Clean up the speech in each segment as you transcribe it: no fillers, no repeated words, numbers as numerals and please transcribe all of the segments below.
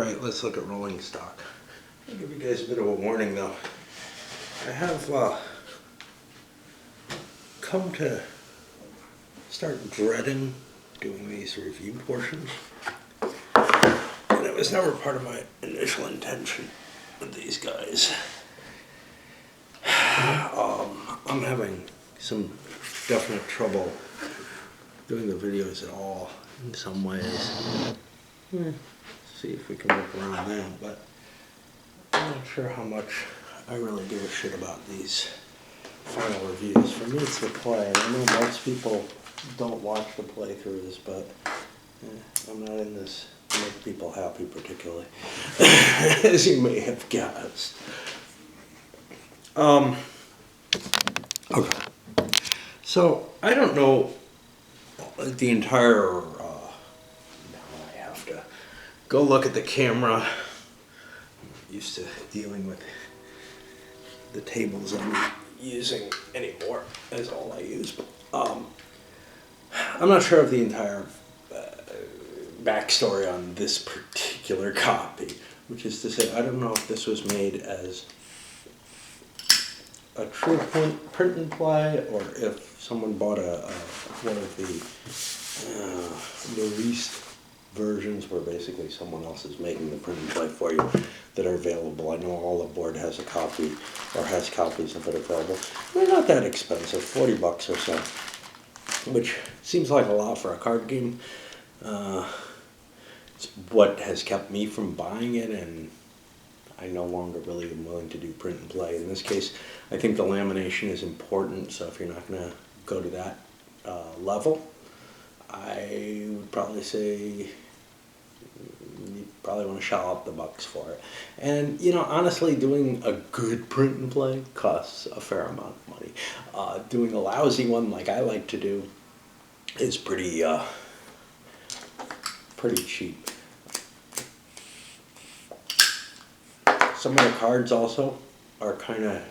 Alright, let's look at rolling stock. I'll give you guys a bit of a warning though. I have come to start dreading doing these review portions. And it was never part of my initial intention with these guys. I'm having some definite trouble doing the videos at all in some ways. See if we can work around that, but I'm not sure how much I really give a shit about these final reviews. For me, it's the play, and I know most people don't watch the playthroughs, but I'm not in this to make people happy particularly, as you may have guessed. Okay. So, I don't know the entire, now I have to go look at the camera. I'm used to dealing with the tables I'm not using anymore, is all I use. I'm not sure of the entire backstory on this particular copy, which is to say, I don't know if this was made as a true print and play, or if someone bought one of the released versions where basically someone else is making the print and play for you that are available. I know All Aboard has a copy, or has copies of it available. They're not that expensive, $40 or so, which seems like a lot for a card game. It's what has kept me from buying it, and I no longer really am willing to do print and play. In this case, I think the lamination is important, so if you're not going to go to that level, I would probably say you probably want to shell out the bucks for it. And, you know, honestly, doing a good print and play costs a fair amount of money. Doing a lousy one like I like to do is pretty cheap. Some of the cards also are kind of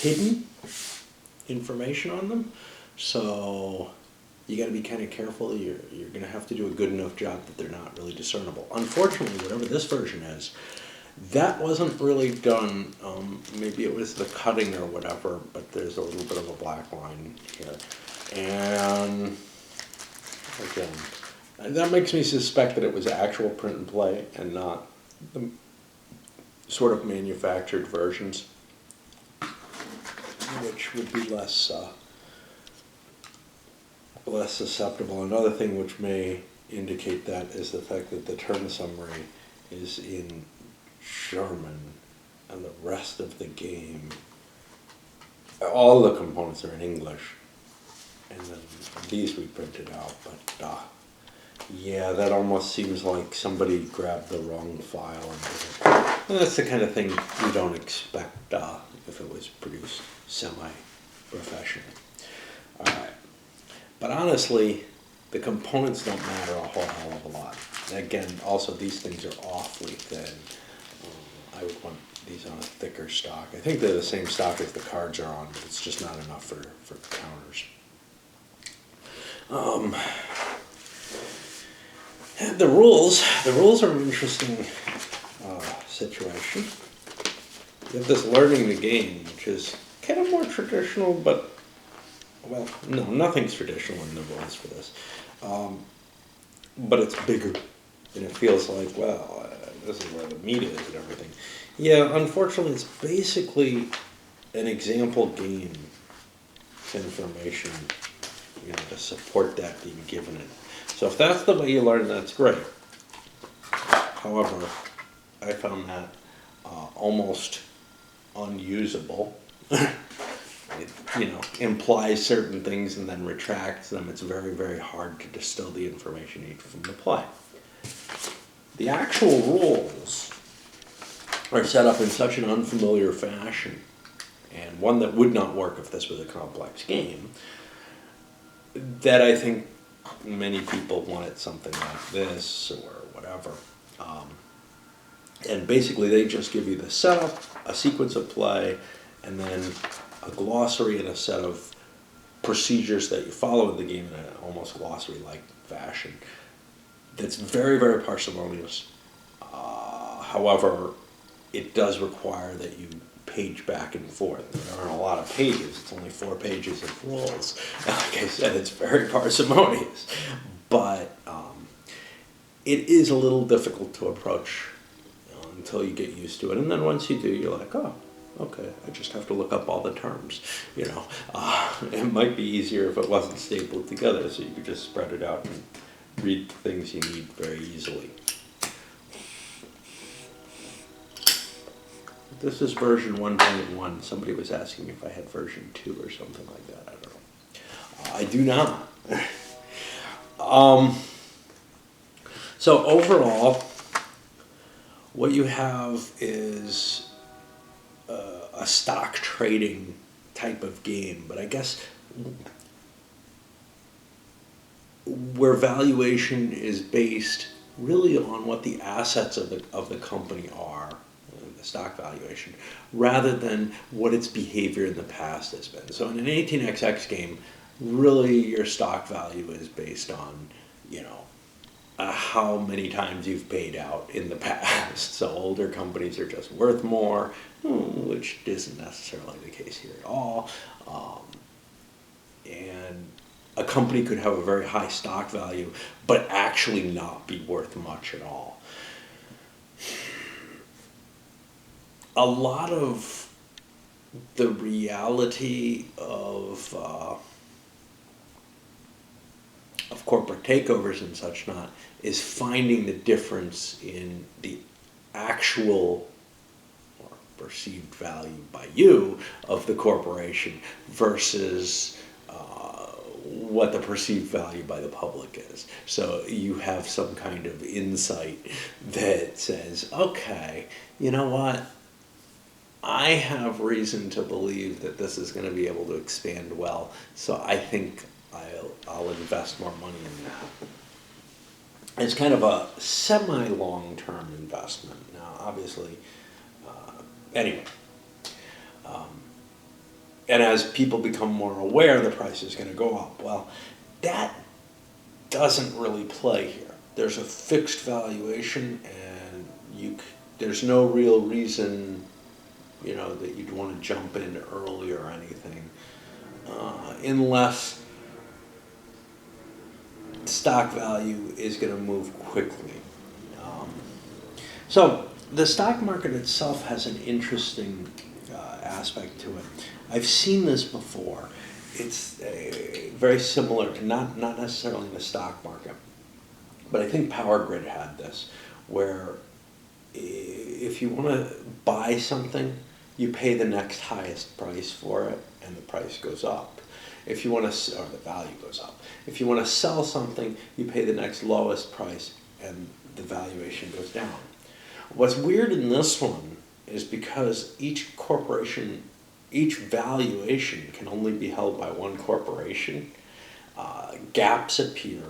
hidden information on them, so you got to be kind of careful. You're going to have to do a good enough job that they're not really discernible. Unfortunately, whatever this version is, that wasn't really done. Maybe it was the cutting or whatever, but there's a little bit of a black line here. And again, that makes me suspect that it was actual print and play and not the sort of manufactured versions, which would be less susceptible. Another thing which may indicate that is the fact that the term summary is in German, and the rest of the game, all the components are in English, and then these we printed out, but yeah, that almost seems like somebody grabbed the wrong file. And that's the kind of thing you don't expect if it was produced semi-professionally. Alright. But honestly, the components don't matter a whole hell of a lot. Again, also these things are awfully thin. I would want these on a thicker stock. I think they're the same stock as the cards are on, but it's just not enough for counters. The rules are an interesting situation. You have this learning the game, which is kind of more traditional, but, well, no, nothing's traditional in the rules for this. But it's bigger, and it feels like, well, this is where the meat is and everything. Yeah, unfortunately, it's basically an example game information, you know, to support that being given it. So if that's the way you learn, that's great. However, I found that almost unusable. It, you know, implies certain things and then retracts them. It's very, very hard to distill the information you need from the play. The actual rules are set up in such an unfamiliar fashion, and one that would not work if this was a complex game, that I think many people wanted something like this or whatever. And basically they just give you the setup, a sequence of play, and then a glossary and a set of procedures that you follow in the game in an almost glossary-like fashion. that's very, very parsimonious. However, it does require that you page back and forth. There aren't a lot of pages. It's only 4 pages of rules. Like I said, it's very parsimonious. But it is a little difficult to approach until you get used to it. And then once you do, you're like, oh, okay, I just have to look up all the terms. It might be easier if it wasn't stapled together, so you could just spread it out and read the things you need very easily. This is version 1.1. Somebody was asking if I had version 2 or something like that. I don't know. I do not. So overall, what you have is a stock trading type of game, but I guess where valuation is based really on what the assets of the company are, the stock valuation, rather than what its behavior in the past has been. So in an 18xx game, really your stock value is based on, how many times you've paid out in the past. So older companies are just worth more, which isn't necessarily the case here at all. And a company could have a very high stock value, but actually not be worth much at all. A lot of the reality of corporate takeovers and such not is finding the difference in the actual or perceived value by you of the corporation versus what the perceived value by the public is. So you have some kind of insight that says, okay, you know what? I have reason to believe that this is going to be able to expand well, so I think I'll invest more money in that. It's kind of a semi-long-term investment. Now, obviously, anyway. And as people become more aware, the price is going to go up. Well, that doesn't really play here. There's a fixed valuation, and there's no real reason, that you'd want to jump in early or anything, unless stock value is going to move quickly. So the stock market itself has an interesting aspect to it. I've seen this before. It's very similar to not necessarily in the stock market, but I think Power Grid had this, where if you want to buy something, you pay the next highest price for it, and the price goes up. If you want to, or the value goes up. If you want to sell something, you pay the next lowest price, and the valuation goes down. What's weird in this one is because each valuation can only be held by one corporation, gaps appear,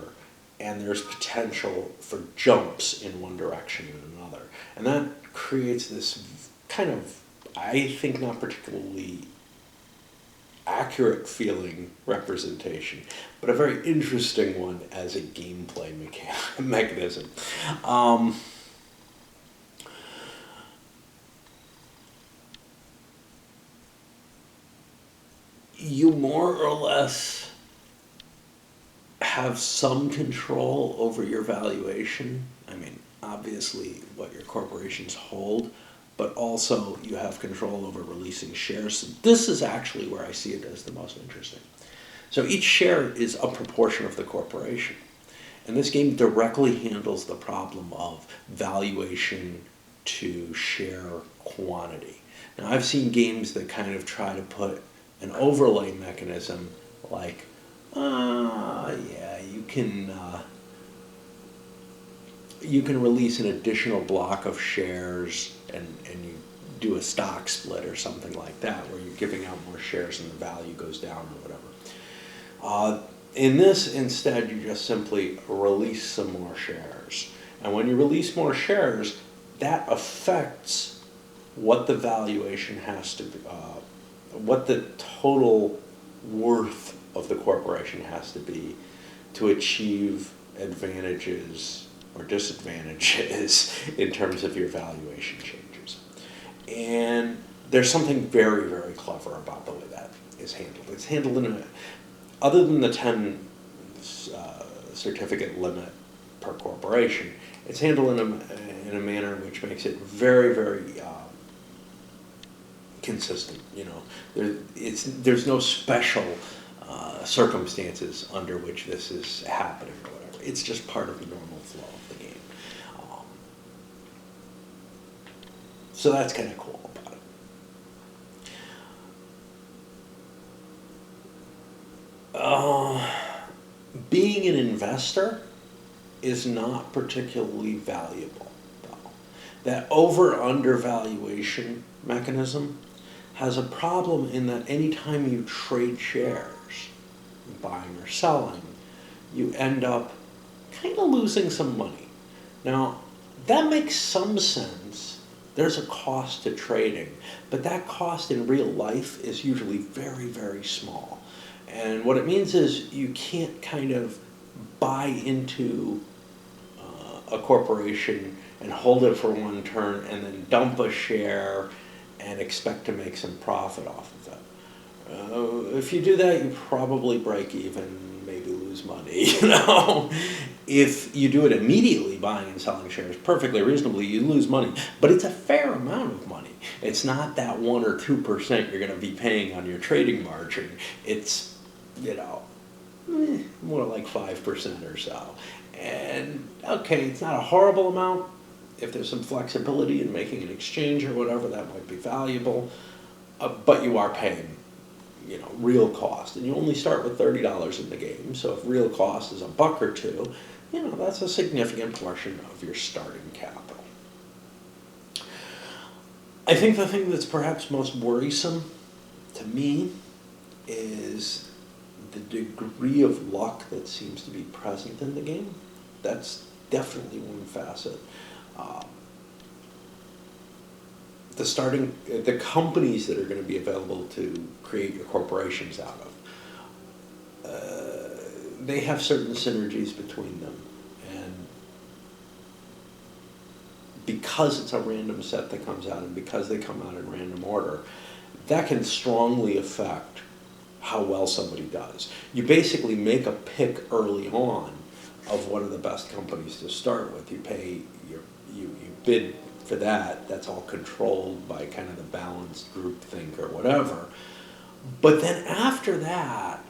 and there's potential for jumps in one direction and another. And that creates this kind of, I think, not particularly accurate feeling representation, but a very interesting one as a gameplay mechanism. You more or less have some control over your valuation. I mean, obviously what your corporations hold, but also you have control over releasing shares. So this is actually where I see it as the most interesting. So each share is a proportion of the corporation. And this game directly handles the problem of valuation to share quantity. Now, I've seen games that kind of try to put an overlay mechanism like, yeah, you can release an additional block of shares and you do a stock split or something like that, where you're giving out more shares and the value goes down or whatever. In this, instead, you just simply release some more shares. And when you release more shares, that affects what the valuation has to be, what the total worth of the corporation has to be to achieve advantages or disadvantages in terms of your valuation changes. And there's something very, very clever about the way that is handled. It's handled in a, other than the 10 certificate limit per corporation, it's handled in a manner which makes it very, very consistent. You know, there's no special circumstances under which this is happening or whatever. It's just part of the normal flow of the game. So that's kind of cool about it. Being an investor is not particularly valuable, though. That over-under valuation mechanism has a problem in that anytime you trade shares, buying or selling, you end up kind of losing some money. Now, that makes some sense. There's a cost to trading, but that cost in real life is usually very, very small. And what it means is you can't kind of buy into a corporation and hold it for one turn and then dump a share and expect to make some profit off of it. If you do that, you probably break even, maybe lose money, you know. If you do it immediately, buying and selling shares perfectly reasonably, you lose money. But it's a fair amount of money. It's not that 1 or 2% you're going to be paying on your trading margin. It's, you know, more like 5% or so. And, okay, it's not a horrible amount. If there's some flexibility in making an exchange or whatever, that might be valuable. But you are paying, you know, real cost. And you only start with $30 in the game. So if real cost is $1 or $2, you know, that's a significant portion of your starting capital. I think the thing that's perhaps most worrisome to me is the degree of luck that seems to be present in the game. That's definitely one facet. The companies that are going to be available to create your corporations out of, they have certain synergies between them. And because it's a random set that comes out and because they come out in random order, that can strongly affect how well somebody does. You basically make a pick early on of one of the best companies to start with. You pay you bid for that. That's all controlled by kind of the balanced group think or whatever. But then after that,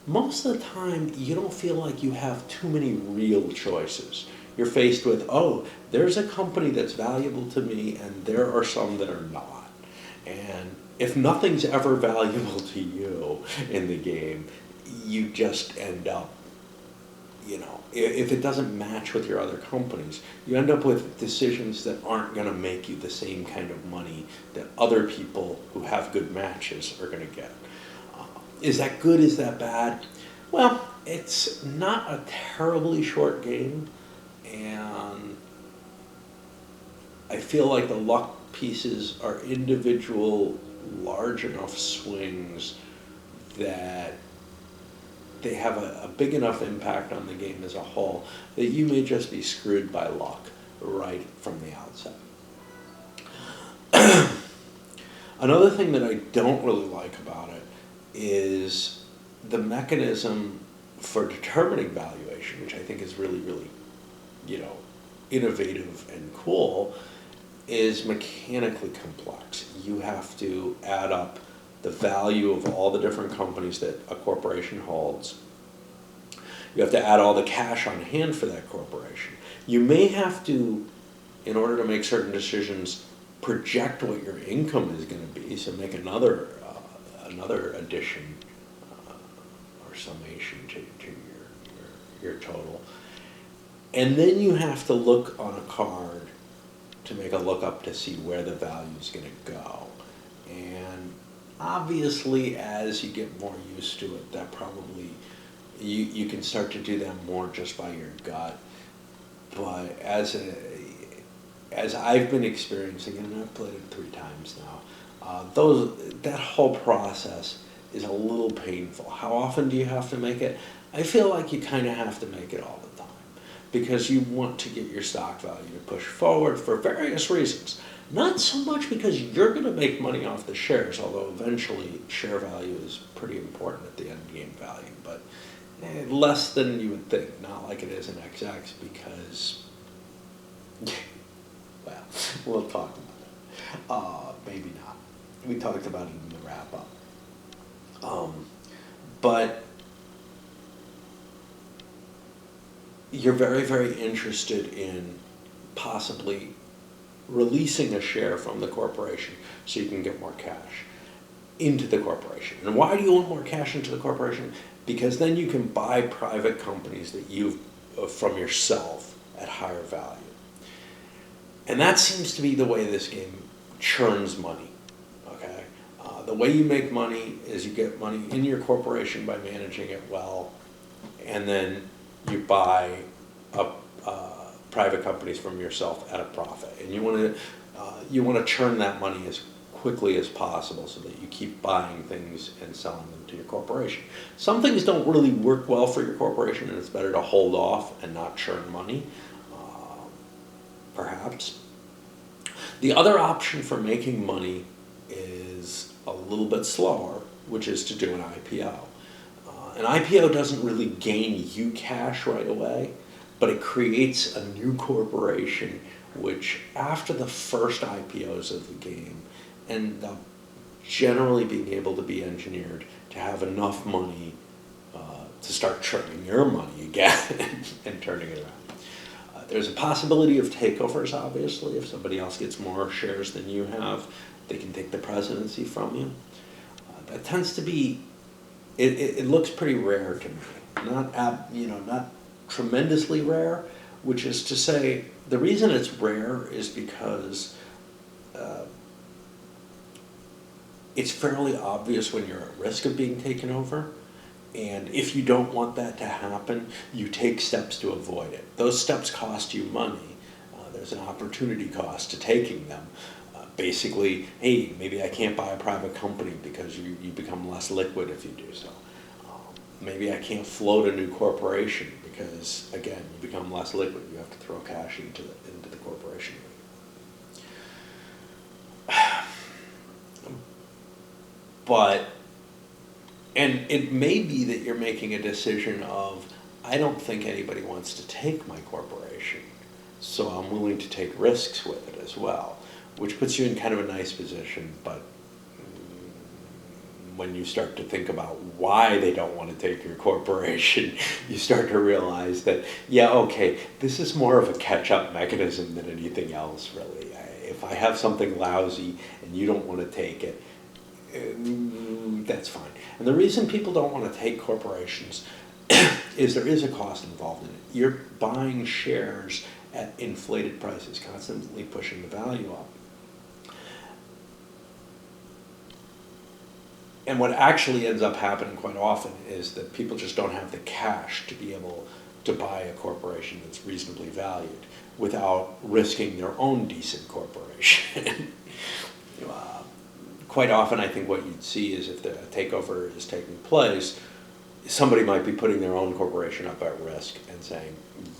most of the time you don't feel like you have too many real choices. You're faced with, oh, there's a company that's valuable to me and there are some that are not. And if nothing's ever valuable to you in the game, you just end up, you know, if it doesn't match with your other companies, you end up with decisions that aren't going to make you the same kind of money that other people who have good matches are going to get. Is that good? Is that bad? Well, it's not a terribly short game, and I feel like the luck pieces are individual, large enough swings that they have a big enough impact on the game as a whole that you may just be screwed by luck right from the outset. Another thing that I don't really like about it is the mechanism for determining valuation, which I think is really, really, you know, innovative and cool, is mechanically complex. You have to add up the value of all the different companies that a corporation holds. You have to add all the cash on hand for that corporation. You may have to, in order to make certain decisions, project what your income is going to be, so make another addition or summation to your total. And then you have to look on a card to make a lookup to see where the value is going to go. And obviously, as you get more used to it, that probably, you can start to do that more just by your gut. But as I've been experiencing it, and I've played it 3 times now, that whole process is a little painful. How often do you have to make it? I feel like you kind of have to make it all the time. because you want to get your stock value to push forward for various reasons. Not so much because you're going to make money off the shares, although eventually share value is pretty important at the end game value, but less than you would think, not like it is in XX, because, well, we'll talk about it. Maybe not. We talked about it in the wrap-up. But you're very, very interested in possibly releasing a share from the corporation so you can get more cash into the corporation. And why do you want more cash into the corporation? Because then you can buy private companies that you've from yourself at higher value. And that seems to be the way this game churns money. Okay, the way you make money is you get money in your corporation by managing it well, and then you buy up private companies from yourself at a profit, and you want to churn that money as quickly as possible so that you keep buying things and selling them to your corporation. Some things don't really work well for your corporation, and it's better to hold off and not churn money, perhaps. The other option for making money is a little bit slower, which is to do an IPO. An IPO doesn't really gain you cash right away, but it creates a new corporation, which after the first IPOs of the game end up generally being able to be engineered to have enough money to start churning your money again and turning it around. There's a possibility of takeovers, obviously. If somebody else gets more shares than you have, they can take the presidency from you. That tends to be, it looks pretty rare to me. Not tremendously rare, which is to say, the reason it's rare is because it's fairly obvious when you're at risk of being taken over, and if you don't want that to happen, you take steps to avoid it. Those steps cost you money. There's an opportunity cost to taking them. Basically, hey, maybe I can't buy a private company because you become less liquid if you do so. Maybe I can't float a new corporation because, again, you become less liquid. You have to throw cash into the corporation. But, and it may be that you're making a decision of, I don't think anybody wants to take my corporation, so I'm willing to take risks with it as well, which puts you in kind of a nice position. But when you start to think about why they don't want to take your corporation, you start to realize that, yeah, okay, this is more of a catch-up mechanism than anything else, really. If I have something lousy and you don't want to take it, that's fine. And the reason people don't want to take corporations is there is a cost involved in it. You're buying shares at inflated prices, constantly pushing the value up. And what actually ends up happening quite often is that people just don't have the cash to be able to buy a corporation that's reasonably valued without risking their own decent corporation. Quite often, I think what you'd see is if the takeover is taking place, somebody might be putting their own corporation up at risk and saying,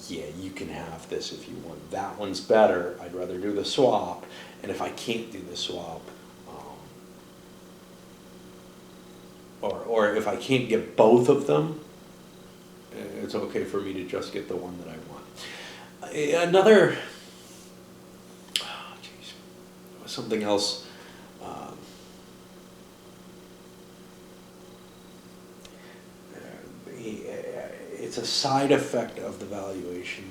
yeah, you can have this if you want. That one's better. I'd rather do the swap. And if I can't do the swap, or if I can't get both of them, it's okay for me to just get the one that I want. Another, something else. It's a side effect of the valuation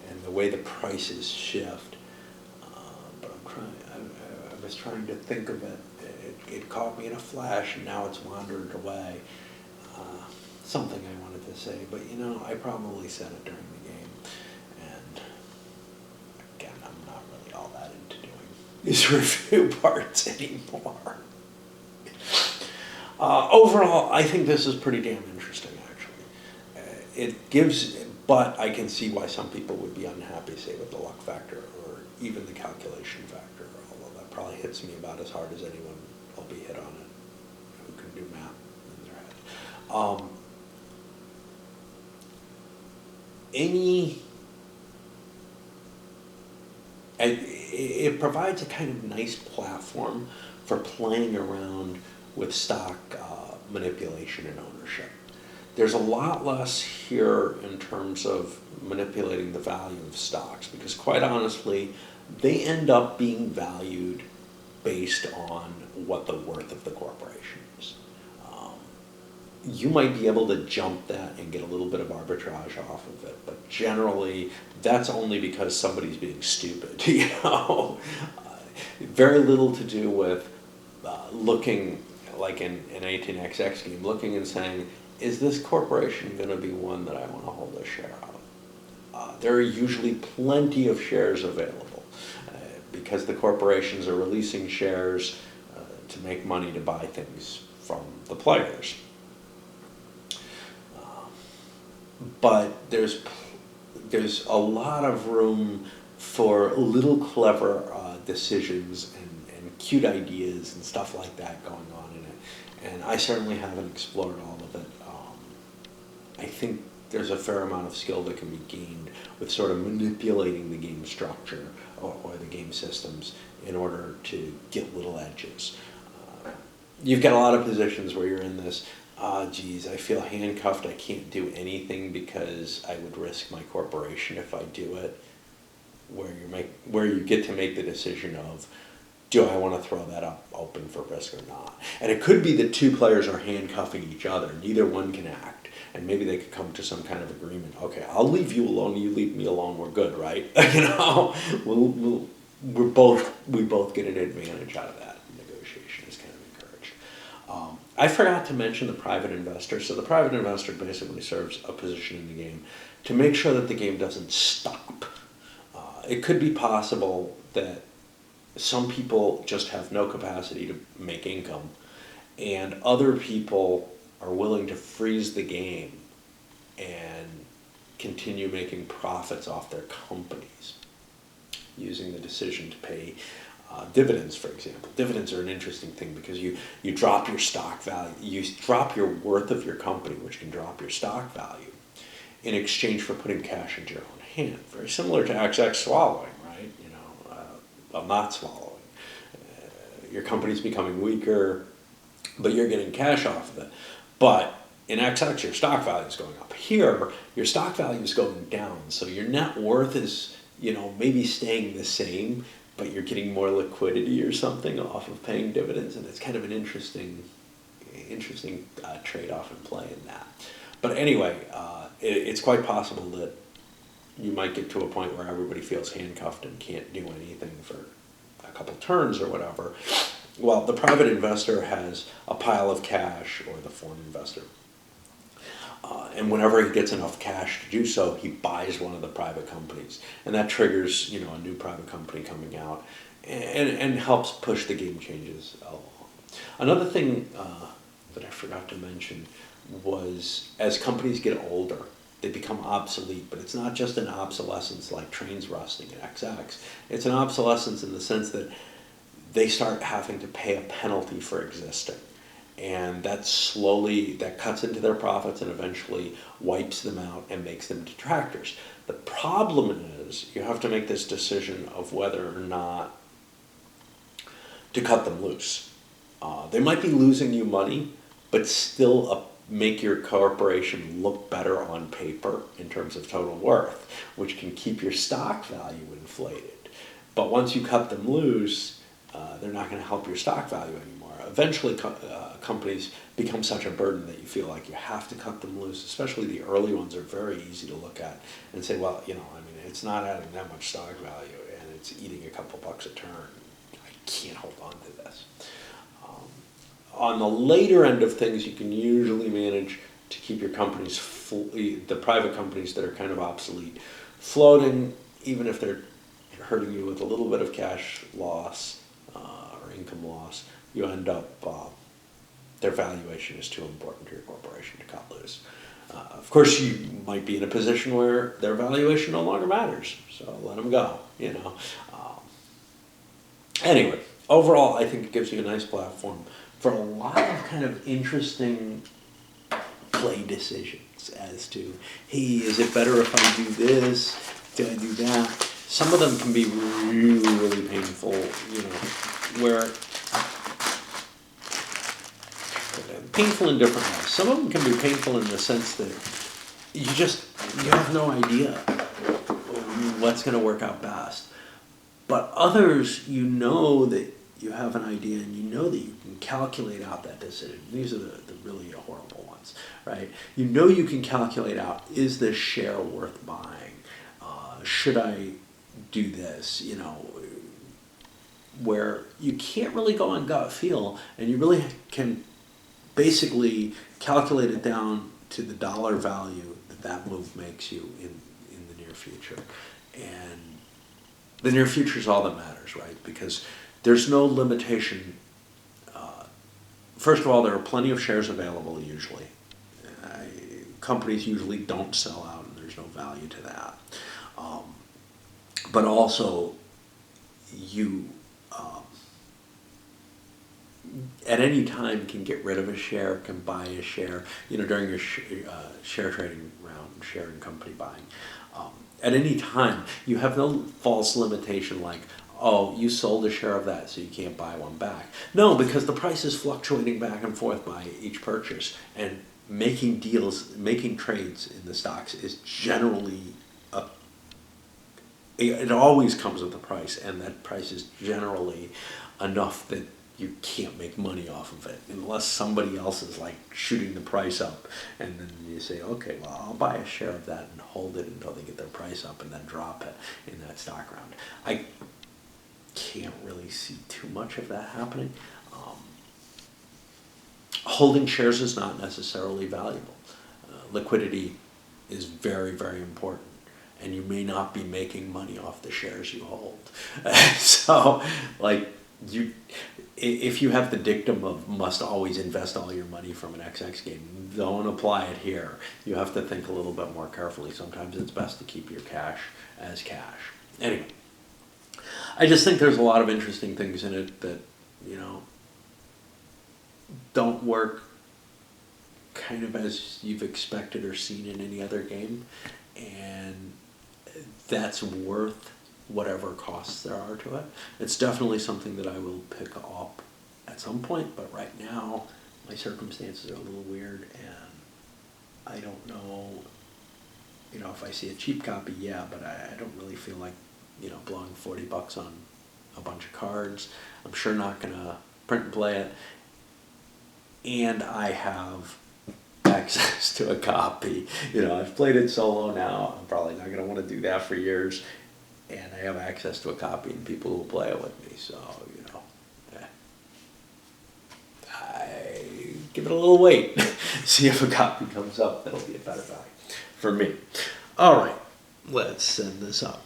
and the way the prices shift. But I was trying to think of it. It caught me in a flash, and now it's wandered away. Something I wanted to say, but I probably said it during the game. And again, I'm not really all that into doing these review parts anymore. Overall, I think this is pretty damn interesting, actually. But I can see why some people would be unhappy, say, with the luck factor or even the calculation factor, although that probably hits me about as hard as anyone will be hit on it who can do math in their head. it provides a kind of nice platform for playing around with stock manipulation and ownership. There's a lot less here in terms of manipulating the value of stocks, because quite honestly, they end up being valued based on what the worth of the corporation is. You might be able to jump that and get a little bit of arbitrage off of it, but generally that's only because somebody's being stupid, you know. Very little to do with looking, like in an 18XX game, looking and saying, is this corporation going to be one that I want to hold a share of? There are usually plenty of shares available because the corporations are releasing shares to make money to buy things from the players. But there's a lot of room for little clever decisions and cute ideas and stuff like that going on in it. And I certainly haven't explored all of it. I think there's a fair amount of skill that can be gained with sort of manipulating the game structure or the game systems in order to get little edges. You've got a lot of positions where you're in this, geez, I feel handcuffed, I can't do anything because I would risk my corporation if I do it, where you get to make the decision of, do I want to throw that up open for risk or not? And it could be that two players are handcuffing each other, neither one can act, and maybe they could come to some kind of agreement. Okay, I'll leave you alone, you leave me alone, we're good, right? You know, we both get an advantage out of that. Negotiation is kind of encouraged. I forgot to mention the private investor. So the private investor basically serves a position in the game to make sure that the game doesn't stop. It could be possible that some people just have no capacity to make income, and other people are willing to freeze the game and continue making profits off their companies using the decision to pay dividends, for example. Dividends are an interesting thing because you drop your stock value, you drop your worth of your company, which can drop your stock value, in exchange for putting cash into your own hand. Very similar to XX swallowing, right? You know, well, not swallowing. Your company's becoming weaker, but you're getting cash off of it. But in XX, your stock value is going up. Here, your stock value is going down, so your net worth is, you know, maybe staying the same, but you're getting more liquidity or something off of paying dividends, and it's kind of an interesting trade-off and play in that. But anyway, it's quite possible that you might get to a point where everybody feels handcuffed and can't do anything for a couple turns or whatever. Well, the private investor has a pile of cash, or the foreign investor. And whenever he gets enough cash to do so, he buys one of the private companies. And that triggers, you know, a new private company coming out and helps push the game changes along. Another thing that I forgot to mention was, as companies get older, they become obsolete, but it's not just an obsolescence like trains rusting at XX. It's an obsolescence in the sense that they start having to pay a penalty for existing. And that cuts into their profits and eventually wipes them out and makes them detractors. The problem is you have to make this decision of whether or not to cut them loose. They might be losing you money, but still make your corporation look better on paper in terms of total worth, which can keep your stock value inflated. But once you cut them loose, they're not going to help your stock value anymore. Eventually, companies become such a burden that you feel like you have to cut them loose. Especially the early ones are very easy to look at and say, well, you know, I mean, it's not adding that much stock value and it's eating a couple bucks a turn. I can't hold on to this. On the later end of things, you can usually manage to keep your companies, the private companies that are kind of obsolete, floating, even if they're hurting you with a little bit of cash loss or income loss. You end up, their valuation is too important to your corporation to cut loose. Of course, you might be in a position where their valuation no longer matters, so let them go, you know. Anyway, overall, I think it gives you a nice platform for a lot of kind of interesting play decisions as to, hey, is it better if I do this? Do I do that? Some of them can be really, really painful, where painful in different ways. Some of them can be painful in the sense that you have no idea what's going to work out best. But others, that you have an idea and that you can calculate out that decision. These are the really horrible ones, right? You can calculate out, is this share worth buying? Should I do this? Where you can't really go on gut feel, and you really can basically calculate it down to the dollar value that move makes you in the near future. And the near future is all that matters, right? Because there's no limitation. First of all, there are plenty of shares available usually. Companies usually don't sell out, and there's no value to that. But also, you at any time can get rid of a share, can buy a share, during your share trading round, share and company buying. At any time, you have no false limitation like, oh, you sold a share of that, so you can't buy one back. No, because the price is fluctuating back and forth by each purchase, and making trades in the stocks is generally it always comes with a price, and that price is generally enough that you can't make money off of it unless somebody else is like shooting the price up, and then you say, okay, well, I'll buy a share of that and hold it until they get their price up and then drop it in that stock round. I can't really see too much of that happening. Holding shares is not necessarily valuable. Liquidity is very, very important, and you may not be making money off the shares you hold. So, if you have the dictum of must always invest all your money from an XX game, don't apply it here. You have to think a little bit more carefully. Sometimes it's best to keep your cash as cash. Anyway, I just think there's a lot of interesting things in it that, don't work kind of as you've expected or seen in any other game, and that's worth whatever costs there are to it. It's definitely something that I will pick up at some point, but right now my circumstances are a little weird, and I don't know, if I see a cheap copy, yeah, but I don't really feel like, blowing $40 on a bunch of cards. I'm sure not gonna print and play it, and I have access to a copy. I've played it solo now. I'm probably not gonna want to do that for years. And I have access to a copy and people who will play it with me. So, I give it a little wait. See if a copy comes up that'll be a better value for me. All right, let's send this up.